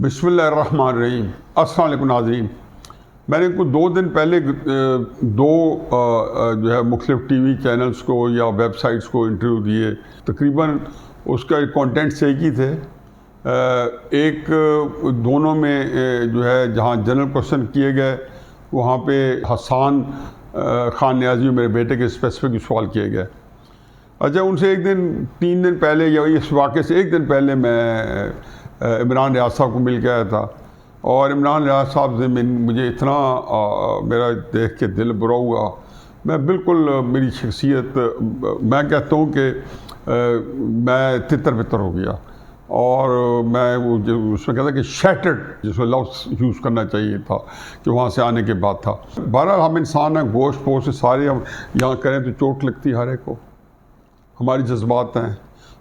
بسم اللہ الرحمن الرحیم۔ السلام علیکم ناظرین، میں نے کچھ 2 دن پہلے دو جو ہے مختلف ٹی وی چینلز کو یا ویب سائٹس کو انٹرویو دیے۔ تقریباً اس کا کانٹینٹ سے ایک ہی تھے۔ ایک دونوں میں جو ہے جہاں جنرل کوسچن کیے گئے وہاں پہ حسان خان نیازی میرے بیٹے کے اسپیسیفک سوال کیے گئے۔ اچھا، ان سے 3 دن پہلے یا اس واقعے سے 1 دن پہلے میں عمران ریاض صاحب کو مل کے آیا تھا، اور عمران ریاض صاحب سے مجھے اتنا میرا دیکھ کے دل برا ہوا۔ میں بالکل میری شخصیت میں کہتا ہوں کہ میں تتر بتر ہو گیا، اور میں وہ اس میں کہتا کہ شیٹرڈ، جس میں لفظ یوز کرنا چاہیے تھا کہ وہاں سے آنے کے بعد تھا۔ بہرحال ہم انسان ہیں، گوشت پوش سارے ہم یہاں کریں تو چوٹ لگتی ہر ایک کو۔ ہماری جذبات ہیں،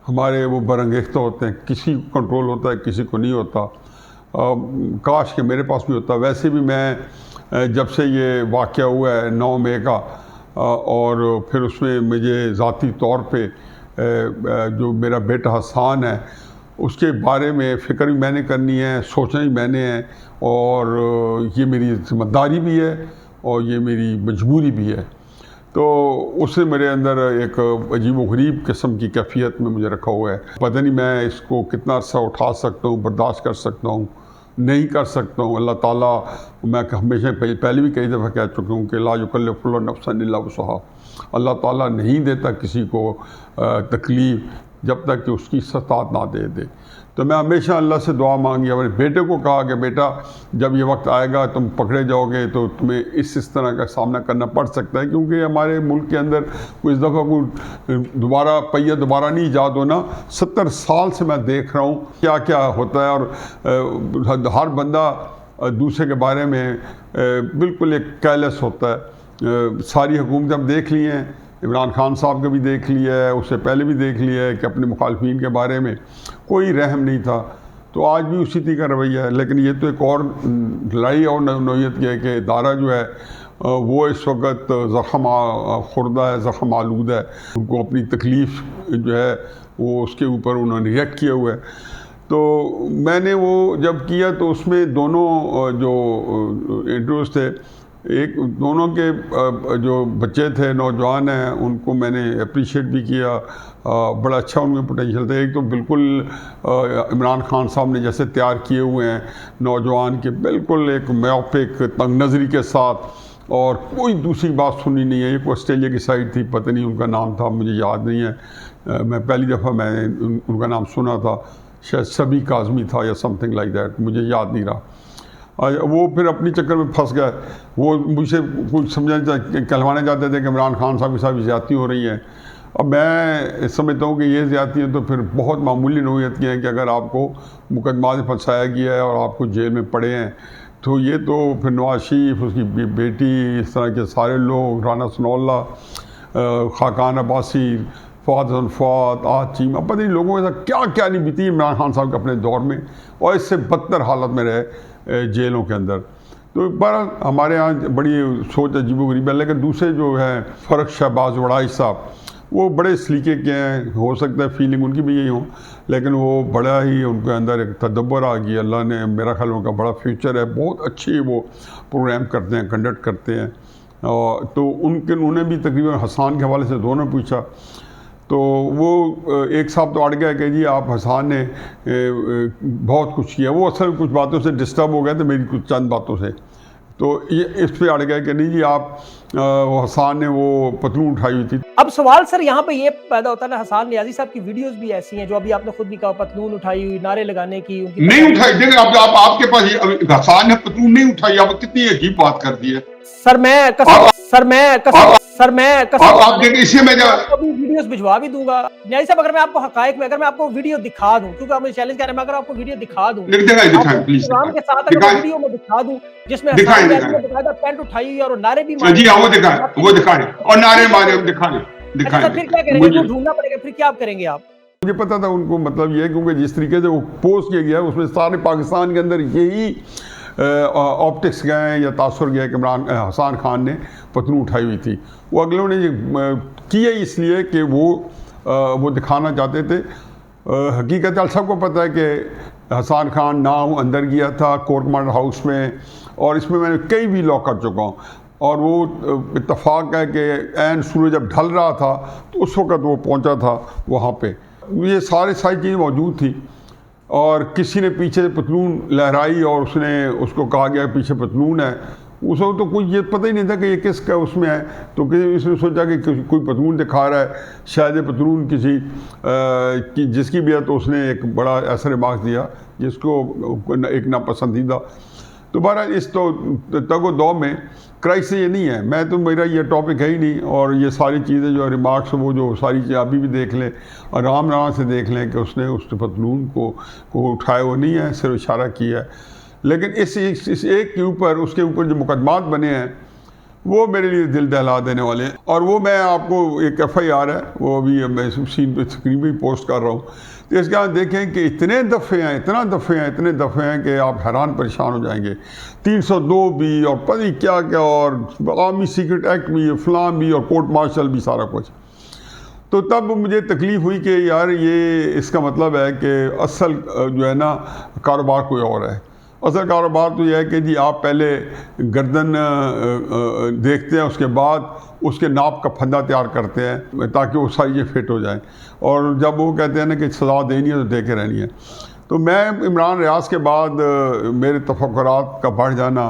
ہمارے وہ برانگیختہ ہوتے ہیں، کسی کو کنٹرول ہوتا ہے کسی کو نہیں ہوتا۔ کاش کہ میرے پاس بھی ہوتا۔ ویسے بھی میں جب سے یہ واقعہ ہوا ہے 9 مئی کا، اور پھر اس میں مجھے ذاتی طور پہ جو میرا بیٹا حسان ہے اس کے بارے میں فکر بھی میں نے کرنی ہے، سوچنا بھی میں نے ہے، اور یہ میری ذمہ داری بھی ہے اور یہ میری مجبوری بھی ہے۔ تو اس نے میرے اندر ایک عجیب و غریب قسم کی کیفیت میں مجھے رکھا ہوا ہے۔ پتہ نہیں میں اس کو کتنا عرصہ اٹھا سکتا ہوں، برداشت کر سکتا ہوں، نہیں کر سکتا ہوں۔ اللہ تعالیٰ، میں ہمیشہ پہلے بھی کئی دفعہ کہہ چکا ہوں کہ لا یکلف اللہ نفسا الا وسعها۔ اللہ تعالیٰ نہیں دیتا کسی کو تکلیف جب تک کہ اس کی استطاعت نہ دے دے۔ تو میں ہمیشہ اللہ سے دعا مانگی، اپنے بیٹے کو کہا کہ بیٹا جب یہ وقت آئے گا تم پکڑے جاؤ گے تو تمہیں اس طرح کا سامنا کرنا پڑ سکتا ہے، کیونکہ ہمارے ملک کے اندر کوئی اس دفعہ کوئی پہیہ دوبارہ نہیں ایجاد ہونا۔ 70 سال سے میں دیکھ رہا ہوں کیا کیا ہوتا ہے، اور ہر بندہ دوسرے کے بارے میں بالکل ایک کیرلیس ہوتا ہے۔ ساری حکومتیں ہم دیکھ لی ہیں، عمران خان صاحب کا بھی دیکھ لیا ہے، اس سے پہلے بھی دیکھ لیا ہے کہ اپنے مخالفین کے بارے میں کوئی رحم نہیں تھا۔ تو آج بھی اسی طرح کا رویہ ہے، لیکن یہ تو ایک اور لڑائی اور نوعیت کی ہے کہ ادارہ جو ہے وہ اس وقت زخم خوردہ ہے، زخم آلود ہے۔ ان کو اپنی تکلیف جو ہے وہ اس کے اوپر انہوں نے ریئیکٹ کیا ہوا ہے۔ تو میں نے وہ جب کیا تو اس میں دونوں جو انٹرویوز تھے، دونوں کے جو بچے تھے، نوجوان ہیں، ان کو میں نے اپریشیٹ بھی کیا۔ بڑا اچھا ان میں پوٹینشیل تھا۔ ایک تو بالکل عمران خان صاحب نے جیسے تیار کیے ہوئے ہیں نوجوان کے، بالکل ایک میوپک تنگ نظری کے ساتھ، اور کوئی دوسری بات سنی نہیں ہے۔ یہ کوئی آسٹریلیا کی سائٹ تھی، پتہ نہیں ان کا نام تھا، مجھے یاد نہیں ہے۔ میں پہلی دفعہ میں نے ان کا نام سنا تھا، شاید سبی کاظمی تھا یا سم تھنگ لائک دیٹ، مجھے یاد نہیں رہا۔ وہ پھر اپنی چکر میں پھنس گئے۔ وہ مجھ سے کچھ کہلوانے جاتے تھے کہ عمران خان صاحب کے ساتھ زیادتی ہو رہی ہیں۔ اب میں سمجھتا ہوں کہ یہ زیادتی ہیں تو پھر بہت معمولی نوعیت کی ہیں کہ اگر آپ کو مقدمات میں پھنسایا گیا ہے اور آپ کو جیل میں پڑے ہیں، تو یہ تو پھر نواز شریف، اس کی بیٹی، اس طرح کے سارے لوگ، رانا ثناء اللہ، خاقان عباسی، فواد آج چیمہ، پتہ نہیں لوگوں کے ساتھ کیا کیا نہیں بیتی عمران خان صاحب کے اپنے دور میں، اور اس سے بدتر حالت میں رہے جیلوں کے اندر۔ تو بہرحال ہمارے ہاں بڑی سوچ عجیب و غریب ہے۔ لیکن دوسرے جو ہیں فرق شہباز وڑائی صاحب، وہ بڑے سلیقے کے ہیں، ہو سکتا ہے فیلنگ ان کی بھی یہی ہو، لیکن وہ بڑا ہی ان کے اندر ایک تدبر آ گیا۔ اللہ نے میرا خیال ان کا بڑا فیوچر ہے، بہت اچھی وہ پروگرام کرتے ہیں، کنڈکٹ کرتے ہیں۔ تو انہوں نے بھی تقریباً حسان کے حوالے سے دونوں پوچھا، تو وہ ایک صاحب تو اڑ گیا کہ جی آپ حسان نے بہت کچھ کیا۔ وہ اصل کچھ باتوں سے ڈسٹرب ہو گئے تھے، میری کچھ چند باتوں سے، تو یہ اس پہ اڑ گئے کہ نہیں جی آپ حسان نے وہ پتلون اٹھائی ہوئی تھی۔ اب سوال سر یہاں پہ یہ پیدا ہوتا ہے نا، حسان نیازی صاحب کی ویڈیوز بھی ایسی ہیں جو ابھی آپ نے خود بھی کہا، پتلون اٹھائی ہوئی، نعرے لگانے کی، نہیں اٹھائی۔ دیکھیں آپ کے پاس حسان نے پتلون نہیں اٹھائی، آپ کتنی عجیب بات کر دی ہے۔ آپ دیکھیں اسی میں ویڈیوز بھجوا بھی دوں گا نیازی صاحب، اگر میں آپ کو حقائق میں، اگر میں آپ کو ویڈیو دکھا دوں، کیونکہ آپ مجھے چیلنج کر رہے ہیں، میں اگر آپ کو ویڈیو دکھا دوں دکھائیں پلیز، کے ساتھ اگر میں ویڈیو میں دکھا دوں جس میں حسان نیازی نے باقاعدہ پینٹ اٹھائی ہوئی اور نعرے بھی مارے، جی ہاں وہ دکھائیں اور نعرے مارے، دکھائیں۔ پھر کیا کریں گے؟ ڈھونڈنا پڑے گا، پھر کیا کریں گے آپ؟ مجھے پتا تھا ان کو مطلب یہ ہے، کیونکہ جس طریقے سے وہ پوسٹ کیا گیا اس میں سارے پاکستان کے اندر یہی آپٹکس گئے یا تاثر گیا کہ حسان خان نے پتلون اٹھائی ہوئی تھی۔ وہ اگلوں نے کیا اس لیے کہ وہ دکھانا چاہتے تھے۔ حقیقت سب کو پتہ ہے کہ حسان خان نام اندر گیا تھا کور کمانڈر ہاؤس میں، اور اس میں میں نے کئی ولاگ کر چکا ہوں، اور وہ اتفاق ہے کہ عین سورج جب ڈھل رہا تھا تو اس وقت وہ پہنچا تھا وہاں پہ. یہ ساری چیزیں موجود تھیں، اور کسی نے پیچھے پتلون لہرائی اور اس کو کہا گیا پیچھے پتلون ہے. اس وقت تو کوئی یہ پتہ ہی نہیں تھا کہ یہ کس کا اس میں ہے، تو اس نے سوچا کہ کوئی پتلون دکھا رہا ہے، شاید یہ پتلون کسی جس کی بھی ہے، تو اس نے ایک بڑا ایسا ریمارک دیا جس کو ایک ناپسندیدہ. تو بہرحال اس تو تگ و دو میں کرائسس یہ نہیں ہے، میں تو میرا یہ ٹاپک ہے ہی نہیں، اور یہ ساری چیزیں جو ریمارکس وہ جو ساری چیزیں ابھی بھی دیکھ لیں، اور آرام سے دیکھ لیں کہ اس نے اس پتلون کو اٹھایا وہ نہیں ہے، صرف اشارہ کیا ہے. لیکن اس ایک کے اوپر، اس کے اوپر جو مقدمات بنے ہیں وہ میرے لیے دل دہلا دینے والے ہیں، اور وہ میں آپ کو ایک FIR ہے، وہ ابھی میں سین پہ اسکرین بھی پوسٹ کر رہا ہوں. تو اس کے بعد دیکھیں کہ اتنے دفعے ہیں کہ آپ حیران پریشان ہو جائیں گے. 302 بھی، اور پتہ نہیں کیا کیا، اور آرمی سیکرٹ ایکٹ بھی، فلاں بھی، اور کورٹ مارشل بھی، سارا کچھ. تو تب مجھے تکلیف ہوئی کہ یار یہ اس کا مطلب ہے کہ اصل جو ہے نا کاروبار کوئی اور ہے. اصل کاروبار تو یہ ہے کہ جی آپ پہلے گردن دیکھتے ہیں، اس کے بعد اس کے ناپ کا پھندا تیار کرتے ہیں تاکہ وہ ساری چیزیں فٹ ہو جائیں، اور جب وہ کہتے ہیں نا کہ سزا دینی ہے تو دے کے رہنی ہے. تو میں عمران ریاض کے بعد میرے تفکرات کا بڑھ جانا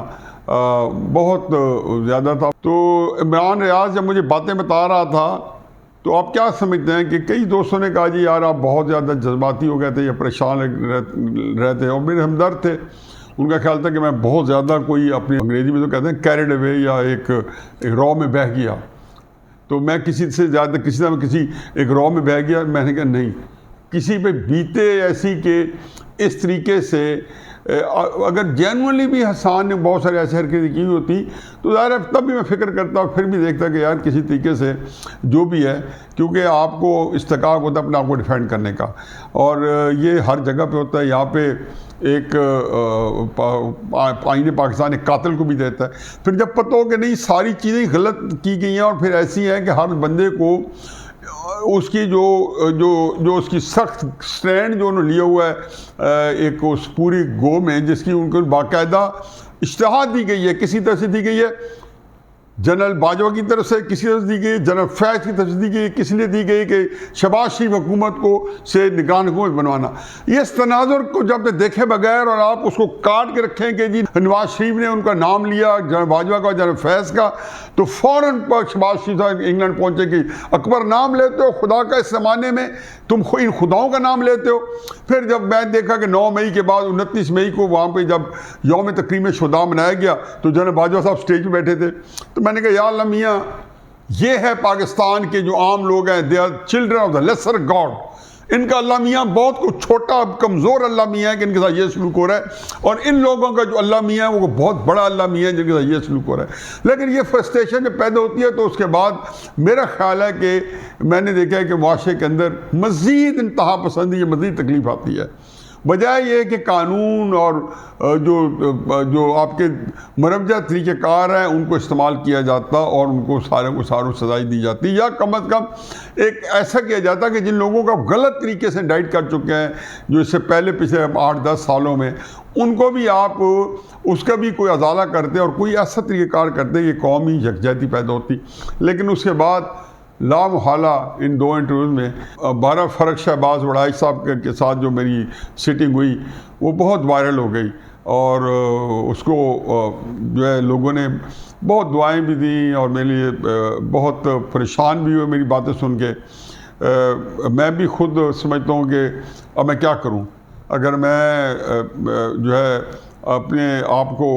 بہت زیادہ تھا. تو عمران ریاض جب مجھے باتیں بتا رہا تھا تو آپ کیا سمجھتے ہیں کہ کئی دوستوں نے کہا جی یار آپ بہت زیادہ جذباتی ہو گئے تھے یا پریشان رہتے، اور میرے ہمدرد تھے، ان کا خیال تھا کہ میں بہت زیادہ کوئی اپنی انگریزی میں تو کہتے ہیں کیریڈ اوے، یا ایک رو میں بہہ گیا. تو میں کسی سے زیادہ کسی ایک رو میں بہہ گیا. میں نے کہا نہیں، کسی پہ بیتے ایسی کہ اس طریقے سے اگر جینوئنلی بھی حسان نے بہت سارے ایسے حرکتیں کی ہوتی تو ظاہر ہے تب بھی میں فکر کرتا اور پھر بھی دیکھتا کہ یار کسی طریقے سے جو بھی ہے، کیونکہ آپ کو استحقاق ہوتا ہے اپنے آپ کو ڈیفینڈ کرنے کا، اور یہ ہر جگہ پہ ہوتا ہے. یہاں پہ ایک آئین پاکستان ایک قاتل کو بھی دیتا ہے. پھر جب پتہ ہو کہ نہیں ساری چیزیں غلط کی گئی ہیں، اور پھر ایسی ہیں کہ ہر بندے کو اس کی جو اس کی سخت سٹینڈ جو انہوں نے لیا ہوا ہے ایک اس پوری گو میں، جس کی ان کو باقاعدہ اشتہاد دی گئی ہے، کسی طرح سے دی گئی ہے جنرل باجوہ کی طرف سے، کسی طرف سے دی گئی، جنرل فیض کی طرف سے دی گئی، کسی نے دی گئی کہ شہباز شریف حکومت کو سے نگران حکومت بنوانا. یہ اس تناظر کو جب دیکھے بغیر اور آپ اس کو کاٹ کے رکھیں کہ جی نواز شریف نے ان کا نام لیا جنرل باجوہ کا، جنرل فیض کا، تو فوراً شہباز شریف انگلینڈ پہنچے کہ اکبر نام لیتے ہو خدا کا، اس زمانے میں تم ان خداؤں کا نام لیتے ہو. پھر جب میں دیکھا کہ 9 مئی کے بعد 29 مئی کو وہاں پہ جب یوم تکریم شہداء منایا گیا تو جنرل باجوہ صاحب سٹیج پہ بیٹھے تھے. تو میں نے کہا یا اللہ میاں، یہ ہے پاکستان کے جو عام لوگ ہیں، they are children of the lesser God. ان کا اللہ میاں بہت کچھ چھوٹا کمزور اللہ میاں ہے کہ ان کے ساتھ یہ سلوک ہو رہا ہے، اور ان لوگوں کا جو اللہ میاں ہے وہ بہت بڑا اللہ میاں ہے جن کے ساتھ یہ سلوک ہو رہا ہے. لیکن یہ فرسٹریشن جب پیدا ہوتی ہے تو اس کے بعد میرا خیال ہے کہ میں نے دیکھا ہے کہ معاشرے کے اندر مزید انتہا پسندی یا مزید تکلیف آتی ہے، بجائے یہ کہ قانون اور جو آپ کے مربجہ طریقہ کار ہیں ان کو استعمال کیا جاتا اور ان کو ساروں سزائی دی جاتی، یا کم از کم ایک ایسا کیا جاتا کہ جن لوگوں کا غلط طریقے سے انڈائٹ کر چکے ہیں جو اس سے پچھلے 8-10 سالوں میں، ان کو بھی آپ اس کا بھی کوئی ازالہ کرتے اور کوئی ایسا طریقہ کار کرتے کہ قومی یکجہتی پیدا ہوتی. لیکن اس کے بعد لا محالہ ان 2 انٹرویوز میں 12 فرق شہباز وڑائی صاحب کے ساتھ جو میری سیٹنگ ہوئی وہ بہت وائرل ہو گئی، اور اس کو جو ہے لوگوں نے بہت دعائیں بھی دیں اور میرے لیے بہت پریشان بھی ہوئے میری باتیں سن کے. میں بھی خود سمجھتا ہوں کہ اب میں کیا کروں، اگر میں جو ہے اپنے آپ کو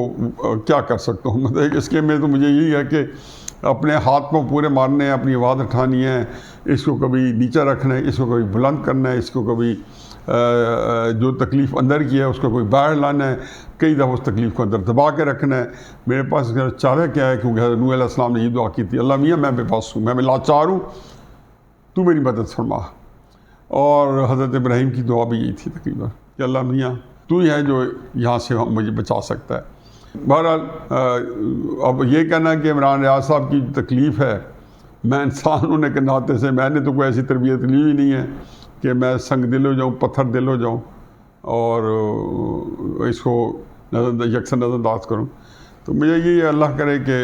کیا کر سکتا ہوں. مطلب اس کے میں تو مجھے یہی ہے کہ اپنے ہاتھ پاؤں پورے مارنے ہیں، اپنی آواز اٹھانی ہے، اس کو کبھی نیچا رکھنا ہے، اس کو کبھی بلند کرنا ہے، اس کو کبھی جو تکلیف اندر کی ہے اس کو کوئی باہر لانا ہے، کئی دفعہ اس تکلیف کو اندر دبا کے رکھنا ہے. میرے پاس چارہ کیا ہے، کیونکہ حضرت نوح علیہ السلام نے یہ دعا کی تھی، اللہ میاں میں بے بس ہوں، میں لاچار ہوں، تو میری مدد فرما. اور حضرت ابراہیم کی دعا بھی یہی تھی تقریباً کہ اللہ میاں تو ہی ہے جو یہاں سے مجھے بچا سکتا ہے. بہرحال اب یہ کہنا کہ عمران ریاض صاحب کی تکلیف ہے، میں انسان ہونے کے ناطے سے میں نے تو کوئی ایسی تربیت لی ہی نہیں ہے کہ میں سنگ دل ہو جاؤں، پتھر دل ہو جاؤں. اور اس کو یکساں نظر انداز کروں. تو مجھے یہ اللہ کرے کہ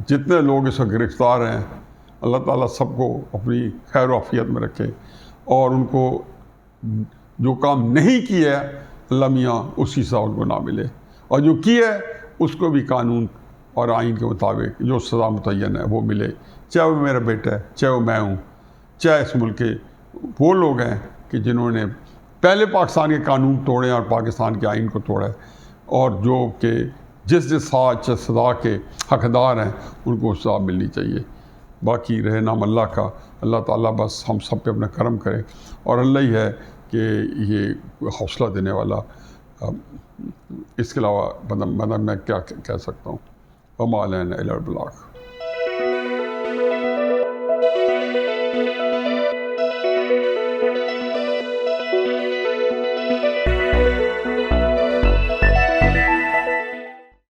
جتنے لوگ اس وقت گرفتار ہیں اللہ تعالیٰ سب کو اپنی خیر و عافیت میں رکھے، اور ان کو جو کام نہیں کیا ہے اللہ میاں اسی سزا ان کو نہ ملے، اور جو کیا ہے اس کو بھی قانون اور آئین کے مطابق جو سزا متعین ہے وہ ملے، چاہے وہ میرا بیٹا ہے، چاہے وہ میں ہوں، چاہے اس ملک کے وہ لوگ ہیں کہ جنہوں نے پہلے پاکستان کے قانون توڑے اور پاکستان کے آئین کو توڑا ہے، اور جو کہ جس سزا کے حقدار ہیں ان کو سزا ملنی چاہیے. باقی رہے نام اللہ کا. اللہ تعالیٰ بس ہم سب پہ اپنا کرم کرے، اور اللہ ہی ہے کہ یہ حوصلہ دینے والا. اس کے علاوہ میں کیا کہہ سکتا ہوں. وما علینا الا البلاغ.